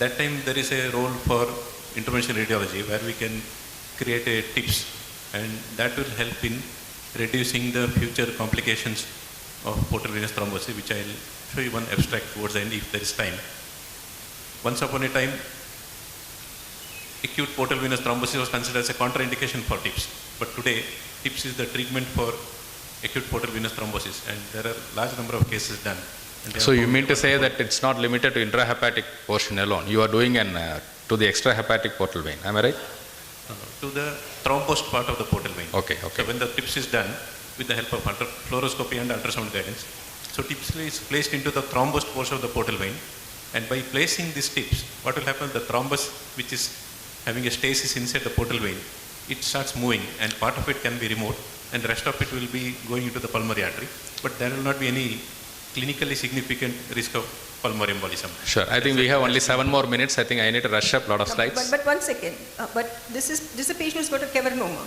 that time there is a role for interventional radiology where we can create a tips, and that will help in reducing the future complications of portal venous thrombosis, which I'll show you one abstract towards the end if there is time. Once upon a time, acute portal venous thrombosis was considered as a contraindication for TIPS, but today TIPS is the treatment for acute portal venous thrombosis, and there are large number of cases done. So you mean to say that it's not limited to intrahepatic portion alone, you are doing an to the extrahepatic portal vein, am I right? To the thrombosed part of the portal vein. Okay. So when the TIPS is done with the help of fluoroscopy and ultrasound guidance, so TIPS is placed into the thrombosed portion of the portal vein, and by placing these TIPS, what will happen, the thrombus which is having a stasis inside the portal vein, it starts moving, and part of it can be removed and the rest of it will be going into the pulmonary artery, but there will not be any clinically significant risk of pulmonary embolism. Sure. I think we have only 7 more minutes. I think I need to rush up a lot of slides. But one second. But this is a patient who's got a cavernoma.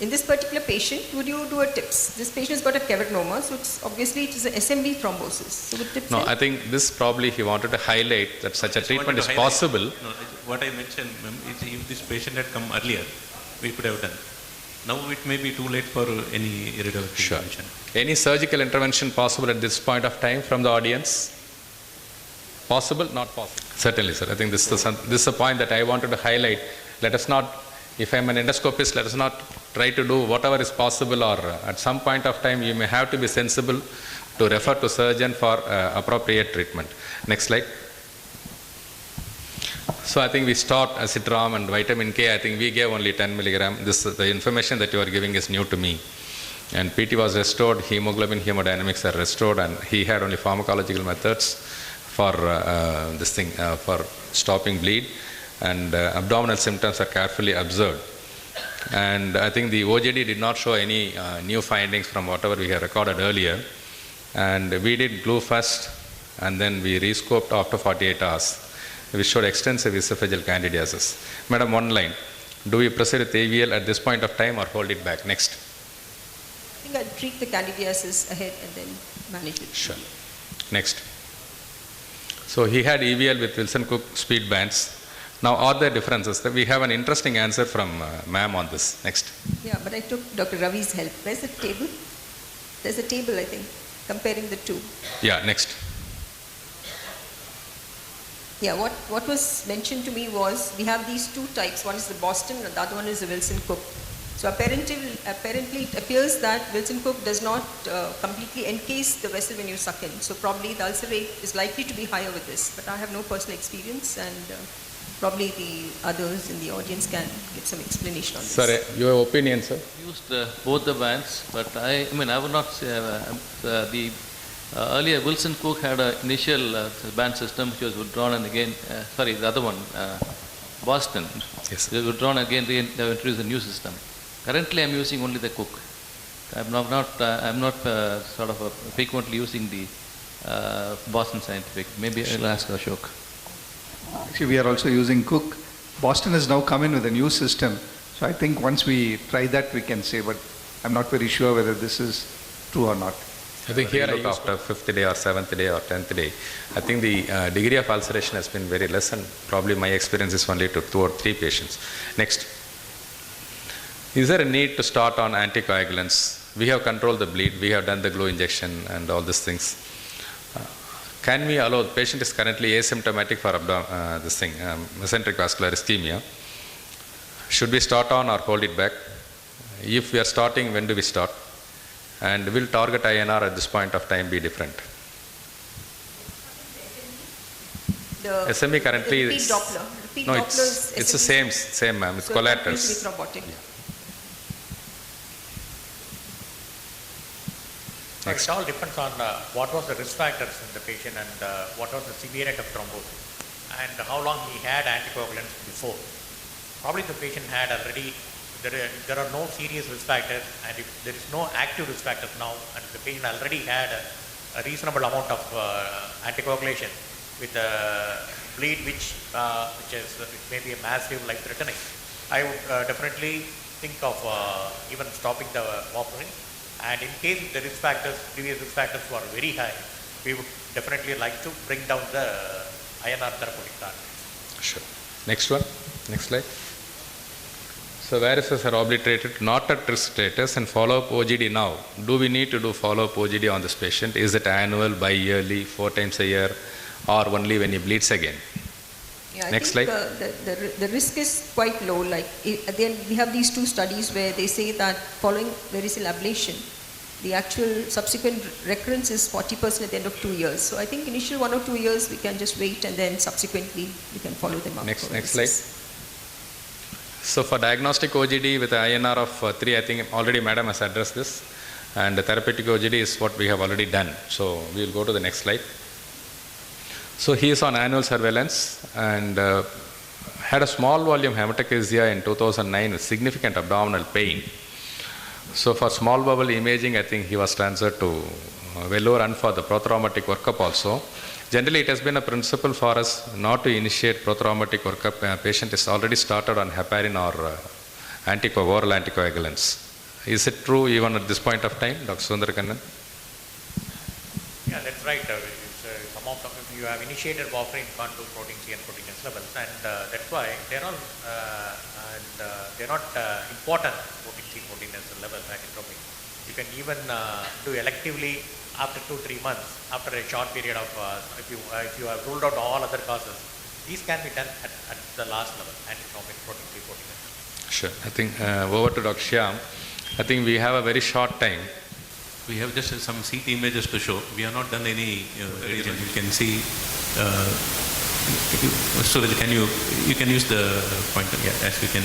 In this particular patient, would you do a TIPS? This patient has got a cavernoma, so it's obviously it is an SMV thrombosis. So would TIPS No, help? I think this probably he wanted to highlight that such a treatment is possible. No, what I mentioned, ma'am, is if this patient had come earlier, we could have done. Now it may be too late for any radiological intervention. Any surgical intervention possible at this point of time from the audience? Possible? Not possible. Certainly, sir. I think this is a point that I wanted to highlight. Let us not, if I am an endoscopist, let us not try to do whatever is possible, or at some point of time you may have to be sensible to refer to surgeon for appropriate treatment. Next slide. So I think we stopped acetram and vitamin K. I think we gave only 10 milligram. The information that you are giving is new to me. And PT was restored, hemoglobin, hemodynamics are restored, and he had only pharmacological methods for for stopping bleed, and abdominal symptoms are carefully observed. And I think the OJD did not show any new findings from whatever we had recorded earlier. And we did glue first, and then we rescoped after 48 hours. We showed extensive esophageal candidiasis. Madam, one line. Do we proceed with AVL at this point of time or hold it back? Next. I think I'll treat the candidiasis ahead and then manage it. Sure. Next. So he had EVL with Wilson-Cook speed bands. Now, are there differences? We have an interesting answer from ma'am on this. Next. Yeah, but I took Dr. Ravi's help. Where's the table? There's a table, I think, comparing the two. Yeah, next. Yeah, what was mentioned to me was we have these two types. One is the Boston and the other one is the Wilson-Cook. So apparently it appears that Wilson-Cook does not completely encase the vessel when you suck in. So probably the ulcer rate is likely to be higher with this. But I have no personal experience, and probably the others in the audience can give some explanation on this. Sir, your opinion, sir? Used both the bands, but I would not say earlier Wilson-Cook had an initial band system which was withdrawn, and again, the other one, Boston, Yes. they withdrawn again, they introduced a new system. Currently, I'm using only the Cook. I'm not frequently using the Boston Scientific. Maybe I'll ask Ashok. Actually, we are also using Cook. Boston has now come in with a new system. So I think once we try that, we can say, but I'm not very sure whether this is true or not. I think here after 5th day or 7th day or 10th day, I think the degree of ulceration has been very less, and probably my experience is only to 2 or 3 patients. Next. Is there a need to start on anticoagulants? We have controlled the bleed, we have done the glue injection and all these things. Can we allow, the patient is currently asymptomatic for mesenteric vascular ischemia. Should we start on or hold it back? If we are starting, when do we start? And will target INR at this point of time be different? The SME currently repeat is... Doppler. Repeat No, Doppler it's the same ma'am, it's so collaterals. It thrombotic. Next. It all depends on what was the risk factors in the patient, and what was the severity of thrombosis, and how long he had anticoagulants before. Probably the patient had already, there are no serious risk factors, and if there is no active risk factors now, and the patient already had a reasonable amount of anticoagulation with a bleed which may be a massive life-threatening, I would definitely think of even stopping the warfarin. And in case the risk factors, previous risk factors were very high, we would definitely like to bring down the INR therapeutic target. Next one. Next slide. So varices are obliterated, not at risk status, and follow-up OGD now. Do we need to do follow-up OGD on this patient? Is it annual, bi-yearly, 4 times a year, or only when he bleeds again? Yeah, I Next think, slide. the risk is quite low. Like, then we have these two studies where they say that following variceal ablation, the actual subsequent recurrence is 40% at the end of 2 years. So I think initial 1 or 2 years we can just wait, and then subsequently we can follow them up. Next for slide. varices. So for diagnostic OGD with an INR of 3, I think already Madam has addressed this, and the therapeutic OGD is what we have already done. So we will go to the next slide. So he is on annual surveillance and had a small volume hematochezia in 2009 with significant abdominal pain. So for small bowel imaging, I think he was transferred to Vellore and for the protraumatic workup also. Generally, it has been a principle for us not to initiate protraumatic workup. Patient is already started on heparin or oral anticoagulants. Is it true even at this point of time, Dr. Sundarkannan? Yeah, that's right. Some of you have initiated warfarin, you can't do protein C and protein S levels, and that's why they're not important protein C, protein S levels, antitrophic. You can even do electively after 2-3 months, after a short period of, if you have ruled out all other causes, these can be done at the last level, antitrophic, protein C, protein S. Sure. I think over to Dr. Shyam. I think we have a very short time. We have just some CT images to show. We have not done any region. You can see, Suraj, you can use the pointer, yeah, as you can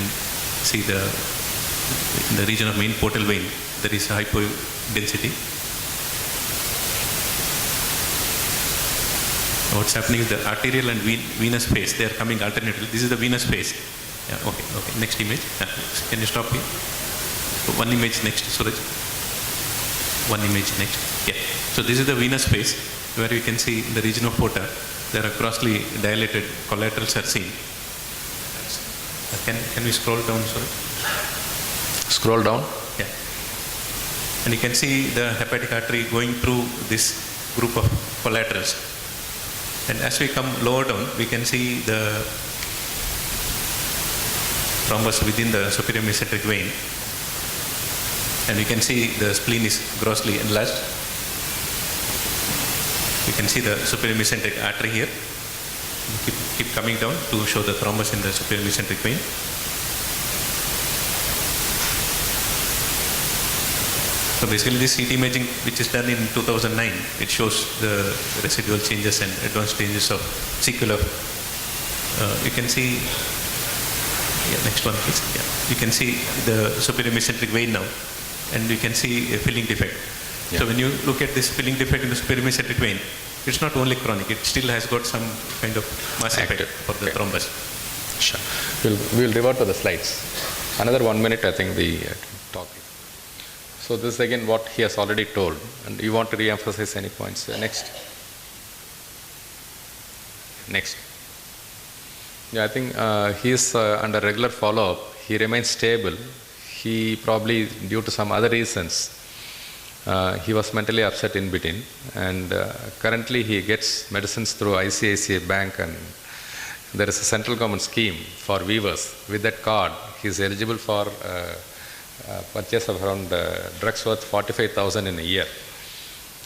see in the region of main portal vein, there is a hypodensity. What's happening is the arterial and venous phase, they are coming alternately. This is the venous phase. Yeah, okay. Next image. Can you stop here? One image next, Suraj. One image next. Yeah. So this is the venous phase where you can see in the region of porta, there are crossly dilated collaterals are seen. Can we scroll down, Suraj? Scroll down. Yeah. And you can see the hepatic artery going through this group of collaterals. And as we come lower down, we can see the thrombus within the superior mesenteric vein. And we can see the spleen is grossly enlarged. You can see the superior mesenteric artery here. Keep coming down to show the thrombus in the superior mesenteric vein. So basically this CT imaging which is done in 2009, it shows the residual changes and advanced changes of sequelae. You can see, next one please. Yeah. You can see the superior mesenteric vein now, and you can see a filling defect. Yeah. So when you look at this filling defect in the superior mesenteric vein, it's not only chronic, it still has got some kind of mass effect for the thrombus. Sure. We'll revert to the slides. Another 1 minute, I think we talk. So this is again what he has already told, and you want to re-emphasize any points? Next. Yeah, I think he is under regular follow-up. He remains stable. He probably, due to some other reasons, he was mentally upset in between, and currently he gets medicines through ICICI Bank, and there is a central government scheme for weavers. With that card, he is eligible for purchase of around drugs worth 45,000 in a year.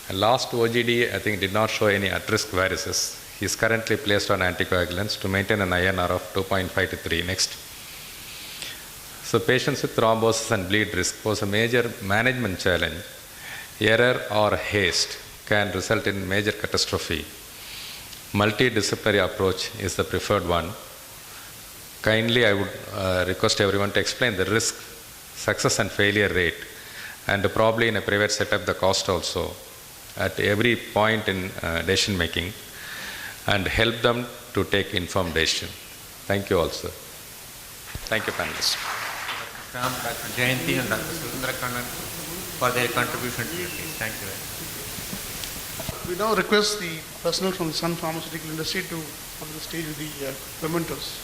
And last OGD, I think, did not show any at-risk varices. He is currently placed on anticoagulants to maintain an INR of 2.5 to 3. Next. So patients with thrombosis and bleed risk pose a major management challenge. Error or haste can result in major catastrophe. Multidisciplinary approach is the preferred one. Kindly, I would request everyone to explain the risk, success and failure rate, and probably in a private setup the cost also at every point in decision making, and help them to take informed decision. Thank you all, sir. Thank you, panelists. Dr. Shyam, Dr. Jayanti and Dr. Sundarkannan for their contribution to the case. Thank you very much. We now request the personnel from the Sun Pharmaceutical industry to come to the stage with the mementos.